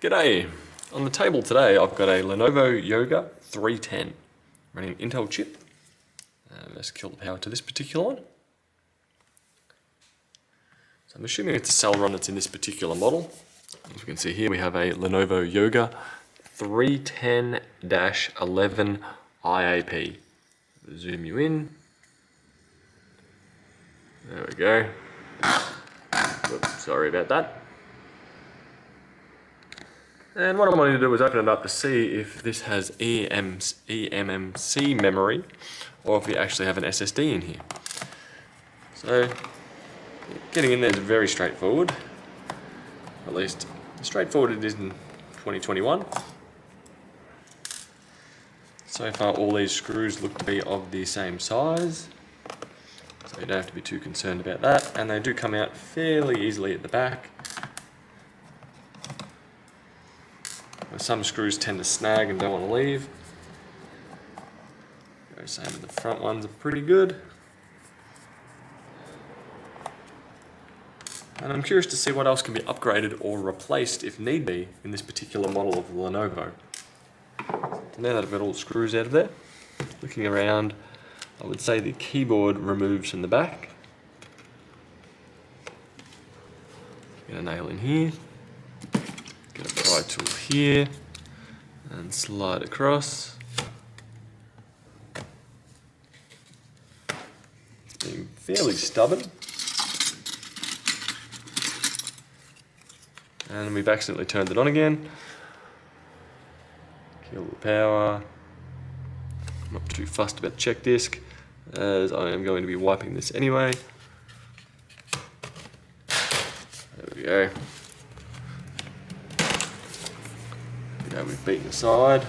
G'day! On the table today I've got a Lenovo Yoga 310 running Intel chip. Let's kill the power to this particular one. So I'm assuming it's a Celeron that's in this particular model. As we can see here we have a Lenovo Yoga 310-11IAP. Zoom you in. There we go. Oops, sorry about that. And what I'm wanting to do is open it up to see if this has eMMC memory or if we actually have an SSD in here. So getting in there is very straightforward. At least straightforward it is in 2021. So far all these screws look to be of the same size, so you don't have to be too concerned about that, and they do come out fairly easily at the back. Some screws tend to snag and don't want to leave. Same with the front ones are pretty good. And I'm curious to see what else can be upgraded or replaced if need be in this particular model of Lenovo. So now that I've got all the screws out of there, looking around, I would say the keyboard removes from the back. Get a nail in here. Get a pry tool here and slide across. It's being fairly stubborn. And we've accidentally turned it on again. Kill the power. Not too fussed about the check disc, as I am going to be wiping this anyway. There we go. Now we've beaten the side.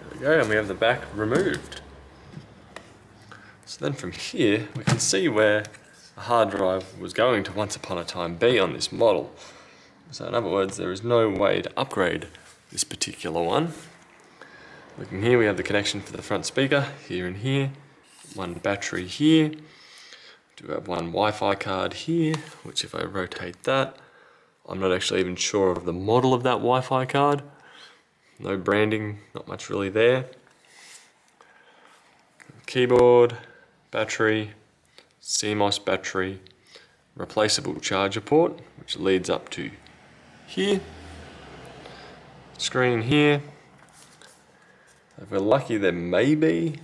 There we go, and we have the back removed. So then from here, we can see where a hard drive was going to once upon a time be on this model. So in other words, there is no way to upgrade this particular one. Looking here, we have the connection for the front speaker, here and here. One battery here. Do have one Wi-Fi card here, which if I rotate that, I'm not actually even sure of the model of that Wi-Fi card. No branding, not much really there. Keyboard, battery, CMOS battery, replaceable charger port, which leads up to here. Screen here. If we're lucky, there may be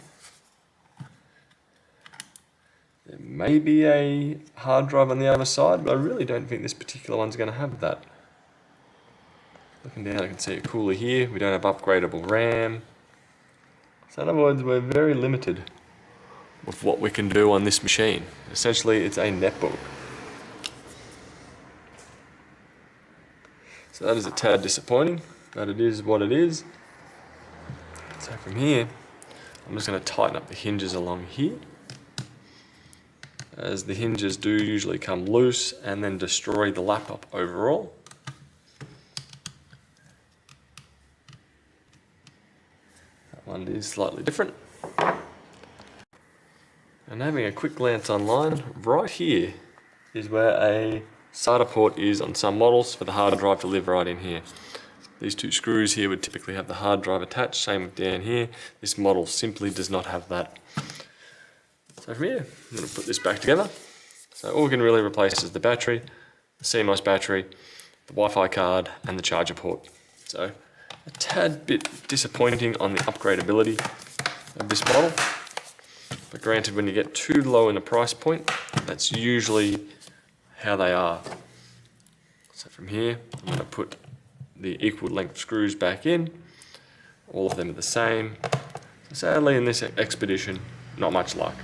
a hard drive on the other side, but I really don't think this particular one's going to have that. Looking down, I can see a cooler here. We don't have upgradable RAM. So in other words, we're very limited with what we can do on this machine. Essentially, it's a netbook. So that is a tad disappointing, but it is what it is. So from here, I'm just going to tighten up the hinges along here, as the hinges do usually come loose and then destroy the laptop overall. That one is slightly different. And having a quick glance online, right here is where a SATA port is on some models for the hard drive to live right in here. These two screws here would typically have the hard drive attached, same with down here. This model simply does not have that. So from here, I'm going to put this back together. So all we can really replace is the battery, the CMOS battery, the Wi-Fi card, and the charger port. So a tad bit disappointing on the upgradability of this model. But granted, when you get too low in a price point, that's usually how they are. So from here, I'm going to put the equal length screws back in. All of them are the same. So sadly, in this expedition, not much luck.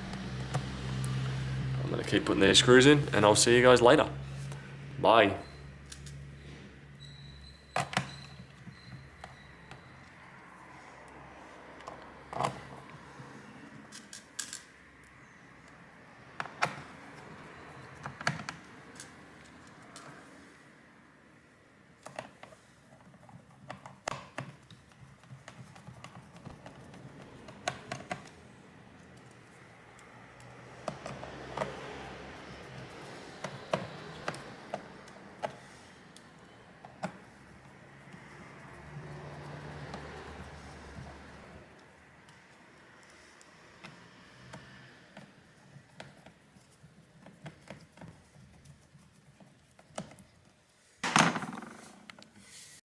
I'm going to keep putting these screws in, and I'll see you guys later. Bye.